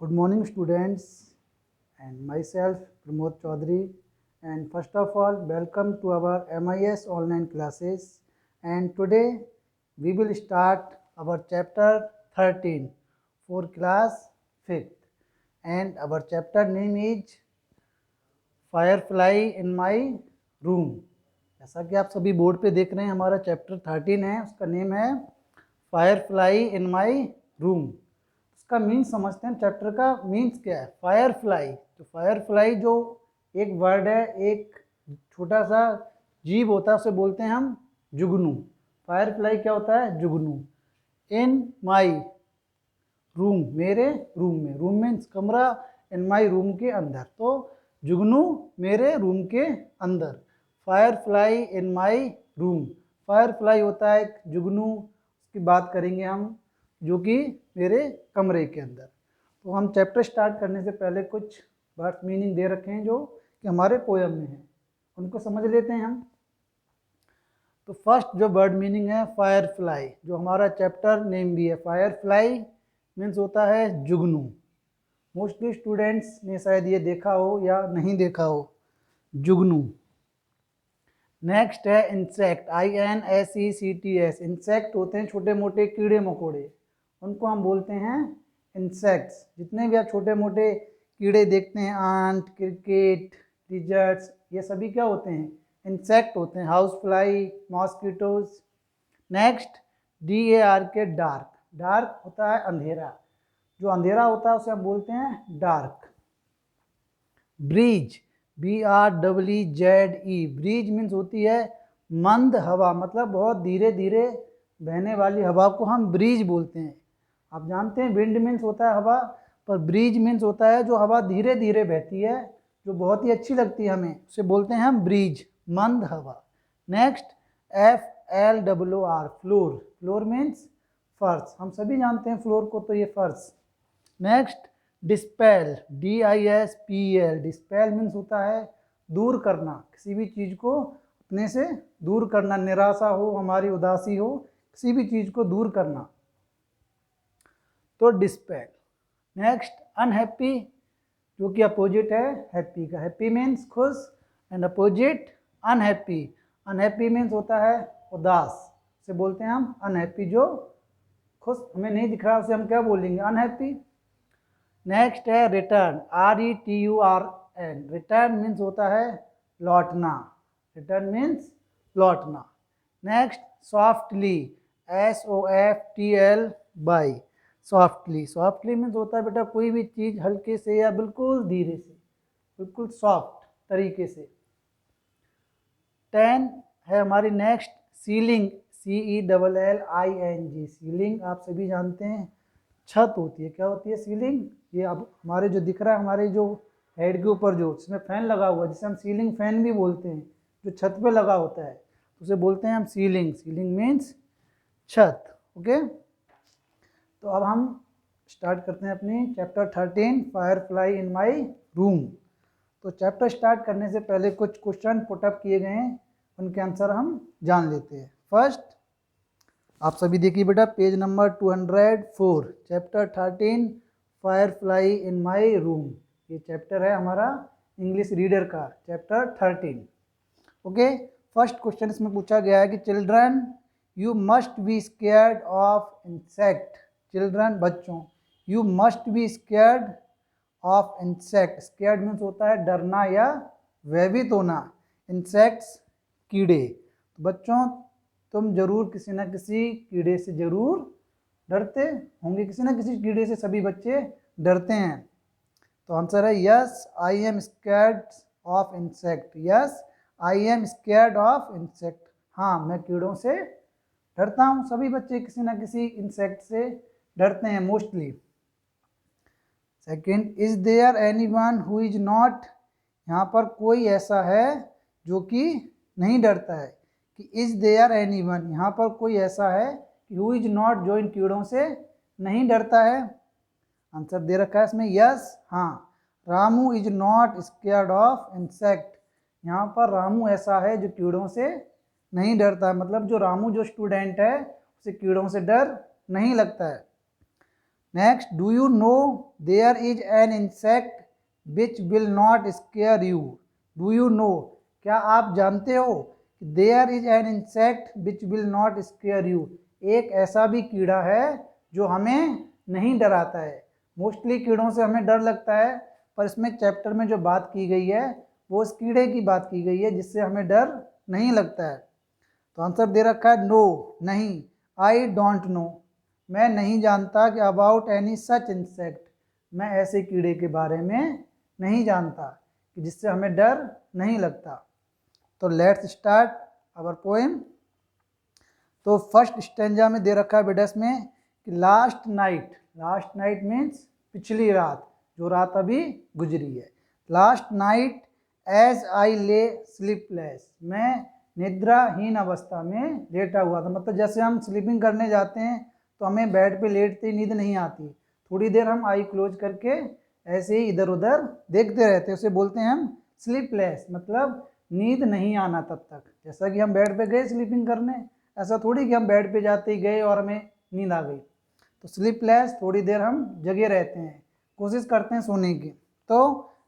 Good morning, students, and myself, Pramod Chaudhary. And first of all, welcome to our MIS online classes. And today we will start our chapter 13 for class 5th. And our chapter name is Firefly in My Room. जैसा कि आप सभी board पे देख रहे हैं, हमारा chapter 13 है, उसका नेम है फायरफ्लाई इन माई रूम। उसका मीन्स समझते हैं, चैप्टर का मीन्स क्या है। फायरफ्लाई, तो फायरफ्लाई जो एक वर्ड है, एक छोटा सा जीव होता है, उसे बोलते हैं हम जुगनू। फायरफ्लाई क्या होता है? जुगनू। इन माई रूम, मेरे रूम में। रूम मीन्स कमरा, इन माई रूम के अंदर। तो जुगनू मेरे रूम के अंदर। Firefly in my room. Firefly होता है एक जुगनू, उसकी बात करेंगे हम, जो कि मेरे कमरे के अंदर। तो हम चैप्टर स्टार्ट करने से पहले कुछ वर्ड मीनिंग दे रखे हैं जो कि हमारे पोयम में हैं, उनको समझ लेते हैं हम। तो फर्स्ट जो वर्ड मीनिंग है फायरफ्लाई, जो हमारा चैप्टर नेम भी है। फायरफ्लाई मीन्स होता है जुगनू। मोस्टली स्टूडेंट्स ने शायद ये देखा हो या नहीं देखा हो, जुगनू। नेक्स्ट है इंसेक्ट, INSECTS। इंसेक्ट होते हैं छोटे मोटे कीड़े मकोड़े, उनको हम बोलते हैं इंसेक्ट्स। जितने भी आप छोटे मोटे कीड़े देखते हैं, आंट, क्रिकेट, लिजर्ड्स, ये सभी क्या होते हैं? इंसेक्ट होते हैं। House fly, mosquitoes. Next DARK, dark. Dark होता है अंधेरा, जो अंधेरा होता है उसे हम बोलते हैं dark. Breeze, BREEZE। Breeze means होती है मंद हवा, मतलब बहुत धीरे धीरे बहने वाली हवा को हम ब्रीज बोलते हैं। आप जानते हैं विंड मीन्स होता है हवा, पर ब्रीज मीन्स होता है जो हवा धीरे धीरे बहती है, जो बहुत ही अच्छी लगती है हमें, उसे बोलते हैं हम ब्रीज, मंद हवा। Next FLOOR, floor. Floor means फर्श, हम सभी जानते हैं फ्लोर को, तो ये फर्श। Next dispel, DISPEL। Dispel means होता है दूर करना, किसी भी चीज़ को अपने से दूर करना, निराशा हो, हमारी उदासी हो, किसी भी चीज़ को दूर करना, तो डिस्पेल। नेक्स्ट अनहैप्पी, जो कि अपोजिट है हैप्पी का। हैप्पी मीन्स खुश and opposite unhappy. Unhappy means होता है उदास, उसे बोलते हैं हम अनहैप्पी। जो खुश हमें नहीं दिख रहा उसे हम क्या बोलेंगे? अनहैप्पी। नेक्स्ट है रिटर्न, RETURN। रिटर्न मीन्स होता है लौटना। रिटर्न मीन्स लौटना। Next softly, SOFTLY। Softly, softly means होता है बेटा कोई भी चीज़ हल्के से या बिल्कुल धीरे से, बिल्कुल सॉफ्ट तरीके से। 10 है हमारी नेक्स्ट सीलिंग, CELLING। सीलिंग आप सभी जानते हैं छत होती है। क्या होती है? सीलिंग। ये अब हमारे जो दिख रहा है, हमारे जो हेड के ऊपर जो जिसमें फैन लगा हुआ है, जिसे हम सीलिंग फैन भी बोलते हैं, जो छत पे लगा होता है, तो उसे बोलते हैं हम सीलिंग। सीलिंग मीन्स छत। ओके, तो अब हम स्टार्ट करते हैं अपनी chapter 13 firefly in my room. तो चैप्टर स्टार्ट करने से पहले कुछ क्वेश्चन पुटअप किए गए हैं, उनके आंसर हम जान लेते हैं। फर्स्ट आप सभी देखिए बेटा, page number 204, chapter 13 firefly in my room. ये चैप्टर है हमारा इंग्लिश रीडर का, चैप्टर 13। ओके, फर्स्ट क्वेश्चन इसमें पूछा गया है कि children you must be scared of insect. Children, बच्चों, you must be scared of insect. Scared means होता है डरना या भयभीत होना। इंसेक्ट्स, कीड़े। बच्चों, तुम जरूर किसी न किसी कीड़े से जरूर डरते होंगे। किसी न किसी कीड़े से सभी बच्चे डरते हैं। तो आंसर है yes, I am scared of insect. Yes, I am scared of insect. हाँ, मैं कीड़ों से डरता हूँ। सभी बच्चे किसी न किसी इंसेक्ट से डरते हैं mostly. Second, is there anyone who is not. यहाँ पर कोई ऐसा है जो कि नहीं डरता है, कि इज देयर एनी वन, यहाँ पर कोई ऐसा है कि हु इज नॉट, जो इन कीड़ों से नहीं डरता है। आंसर दे रखा है इसमें यस, हाँ। Ramu is not scared of insect. यहाँ पर रामू ऐसा है जो कीड़ों से नहीं डरता है, मतलब जो रामू जो स्टूडेंट है उसे कीड़ों से डर नहीं लगता है। Next, do you know there is an insect which will not scare you. Do you know, क्या आप जानते हो, there is an insect which will not scare you, एक ऐसा भी कीड़ा है जो हमें नहीं डराता है। मोस्टली कीड़ों से हमें डर लगता है, पर इसमें चैप्टर में जो बात की गई है वो उस कीड़े की बात की गई है जिससे हमें डर नहीं लगता है। तो आंसर दे रखा है नो, नहीं। आई डोंट नो, मैं नहीं जानता कि अबाउट एनी सच इंसेक्ट, मैं ऐसे कीड़े के बारे में नहीं जानता कि जिससे हमें डर नहीं लगता। तो लेट्स स्टार्ट आवर पोएम। तो फर्स्ट स्टेंजा में दे रखा है बेडस में कि लास्ट नाइट मीन्स पिछली रात, जो रात अभी गुजरी है। लास्ट नाइट एज आई ले स्लीपलेस, मैं निद्राहीन अवस्था में लेटा हुआ था। मतलब जैसे हम स्लीपिंग करने जाते हैं तो हमें बेड पे लेटते नींद नहीं आती, थोड़ी देर हम आई क्लोज करके ऐसे ही इधर उधर देखते रहते हैं, उसे बोलते हैं हम स्लीपलेस, मतलब नींद नहीं आना तब तक। जैसा कि हम बेड पे गए स्लीपिंग करने, ऐसा थोड़ी कि हम बेड पे जाते ही गए और हमें नींद आ गई। तो स्लीपलेस, थोड़ी देर हम जगे रहते हैं, कोशिश करते हैं सोने की। तो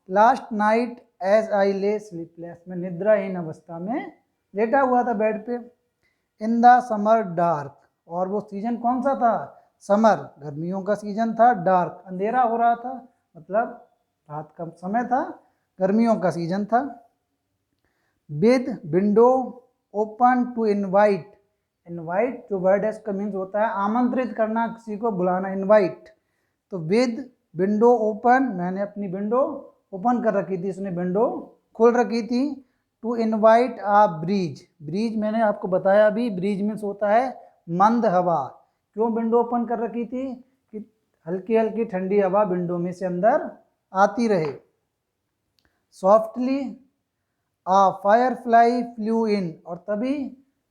लास्ट नाइट एज आई ले स्लीपलेस, मैं निद्राहीन अवस्था में लेटा हुआ था बेड पे। इन द समर डार्क, और वो सीजन कौन सा था, समर, गर्मियों का सीजन था। डार्क, अंधेरा हो रहा था, मतलब रात का समय था, गर्मियों का सीजन था। With window open to invite, invite जो वर्ड है इसका मीन्स होता है आमंत्रित करना, किसी को बुलाना, इनवाइट। तो विद विंडो ओपन, मैंने अपनी विंडो ओपन कर रखी थी, इसने विंडो खोल रखी थी। To invite a breeze, breeze मैंने आपको बताया अभी, ब्रीज मीन्स होता है मंद हवा। क्यों विंडो ओपन कर रखी थी, कि हल्की हल्की ठंडी हवा विंडो में से अंदर आती रहे। सॉफ्टली आ फायर फ्लाई फ्लू इन, और तभी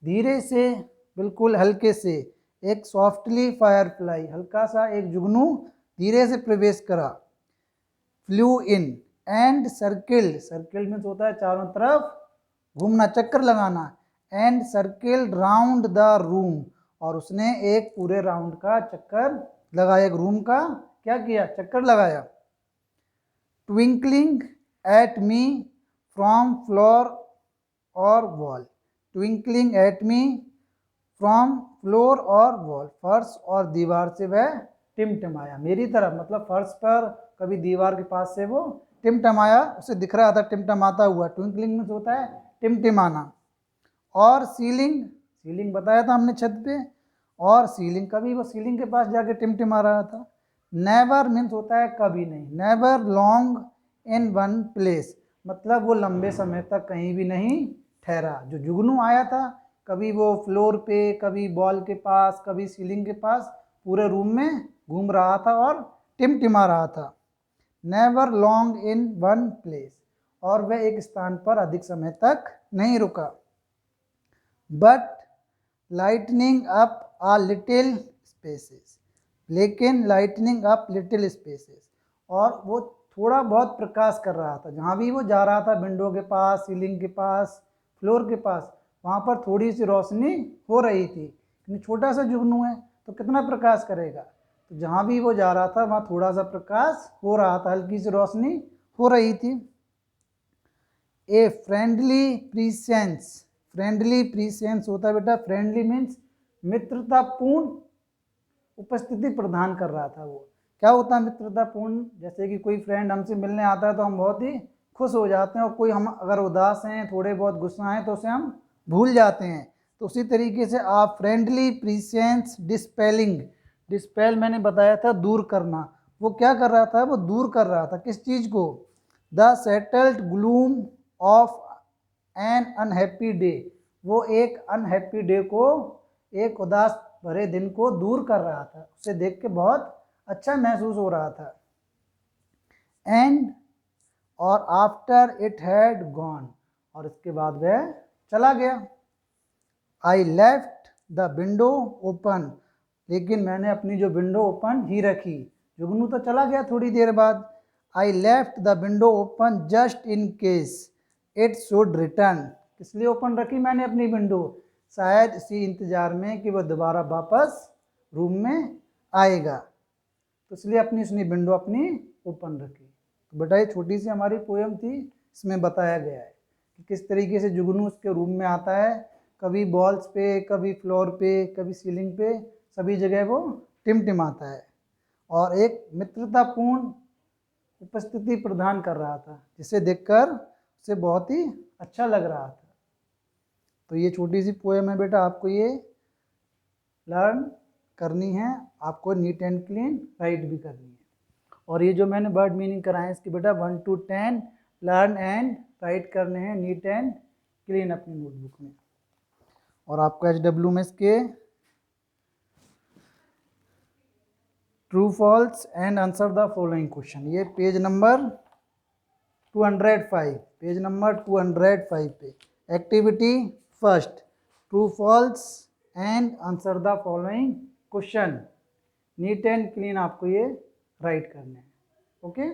धीरे से, बिल्कुल हल्के से, एक सॉफ्टली फायर फ्लाई, हल्का सा एक जुगनू धीरे से प्रवेश करा। Flu in and circle, circle में होता है चारों तरफ घूमना, चक्कर लगाना। And circle round the room, और उसने एक पूरे राउंड का चक्कर लगाया, एक रूम का क्या किया, चक्कर लगाया। Twinkling at me from floor और wall, twinkling at me from floor और वॉल, फर्श और दीवार से वह टिमटिमाया, मेरी तरफ, मतलब फर्श पर कभी दीवार के पास से वो टिमटिमाया, उसे दिख रहा था टिमटिमाता हुआ। ट्विंकलिंग में होता है टिमटिमाना। और सीलिंग, सीलिंग बताया था हमने छत पे, और सीलिंग, कभी वो सीलिंग के पास जाके टिमटिमा रहा था। नेवर मीन्स होता है कभी नहीं, never long in one place, मतलब वो लंबे समय तक कहीं भी नहीं ठहरा। जो जुगनू आया था, कभी वो फ्लोर पे, कभी बॉल के पास, कभी सीलिंग के पास, पूरे रूम में घूम रहा था और टिमटिमा रहा था। Never long in one place, और वह एक स्थान पर अधिक समय तक नहीं रुका। But lightning up uh little spaces, लेकिन लाइटनिंग अप लिटिल स्पेसेस, और वो थोड़ा बहुत प्रकाश कर रहा था, जहाँ भी वो जा रहा था, विंडो के पास, सीलिंग के पास, फ्लोर के पास, वहाँ पर थोड़ी सी रोशनी हो रही थी, क्योंकि छोटा सा जुगनू है तो कितना प्रकाश करेगा। तो जहाँ भी वो जा रहा था वहाँ थोड़ा सा प्रकाश हो रहा था, हल्की सी रोशनी हो रही थी। ए फ्रेंडली प्रीसेंस, फ्रेंडली प्रीसेंस होता है बेटा, फ्रेंडली मीन्स मित्रतापूर्ण उपस्थिति प्रदान कर रहा था वो। क्या होता है मित्रतापूर्ण, जैसे कि कोई फ्रेंड हमसे मिलने आता है तो हम बहुत ही खुश हो जाते हैं, और कोई हम अगर उदास हैं, थोड़े बहुत गुस्सा हैं, तो उसे हम भूल जाते हैं। तो उसी तरीके से आप फ्रेंडली प्रीसेंस डिस्पेलिंग, डिस्पेल मैंने बताया था दूर करना, वो क्या कर रहा था, वो दूर कर रहा था किस चीज़ को, the settled gloom of an unhappy day, वो एक अनहैप्पी डे को, एक उदास भरे दिन को दूर कर रहा था, उसे देख के बहुत अच्छा महसूस हो रहा था। एंड, और आफ्टर इट हैड गॉन, और इसके बाद वह चला गया। I left the window open, लेकिन मैंने अपनी जो विंडो ओपन ही रखी, जुगनू तो चला गया थोड़ी देर बाद। I left the window open just in case it should return, इसलिए ओपन रखी मैंने अपनी विंडो, शायद इसी इंतज़ार में कि वह दोबारा वापस रूम में आएगा। तो इसलिए अपनी उसने विंडो अपनी ओपन रखी। तो बेटा ये छोटी सी हमारी पोएम थी, इसमें बताया गया है कि किस तरीके से जुगनू उसके रूम में आता है, कभी बॉल्स पे, कभी फ्लोर पे, कभी सीलिंग पे, सभी जगह वो टिमटिमाता है और एक मित्रतापूर्ण उपस्थिति प्रदान कर रहा था, जिसे देखकर उसे बहुत ही अच्छा लग रहा था। तो ये छोटी सी पोएम है बेटा, आपको ये लर्न करनी है, आपको नीट एंड क्लीन राइट भी करनी है। और ये जो मैंने वर्ड मीनिंग कराए इसकी बेटा 1 to 10 लर्न एंड राइट करने हैं नीट एंड क्लीन अपनी नोटबुक में। और आपको HW में इसके true false and answer the following question, ये पेज नंबर 205, पेज नंबर 205 पे activity first, true false and answer the following question, neat and clean आपको ये राइट करने हैं। ओके,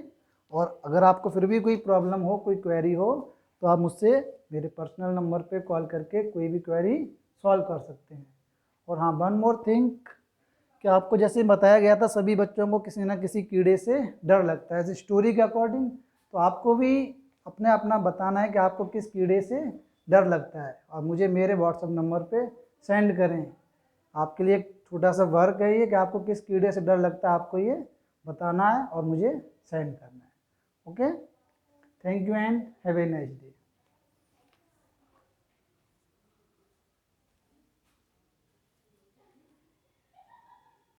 और अगर आपको फिर भी कोई प्रॉब्लम हो, कोई क्वेरी हो, तो आप मुझसे मेरे पर्सनल नंबर पे कॉल करके कोई भी क्वेरी सॉल्व कर सकते हैं। और हाँ, वन मोर थिंग, कि आपको जैसे बताया गया था सभी बच्चों को किसी ना किसी कीड़े से डर लगता है, ऐसे स्टोरी के अकॉर्डिंग, तो आपको भी अपने अपना बताना है कि आपको किस कीड़े से डर लगता है और मुझे मेरे व्हाट्सएप नंबर पे सेंड करें। आपके लिए एक छोटा सा वर्क है ये कि आपको किस कीड़े से डर लगता है आपको ये बताना है और मुझे सेंड करना है। Okay, thank you and have a nice day.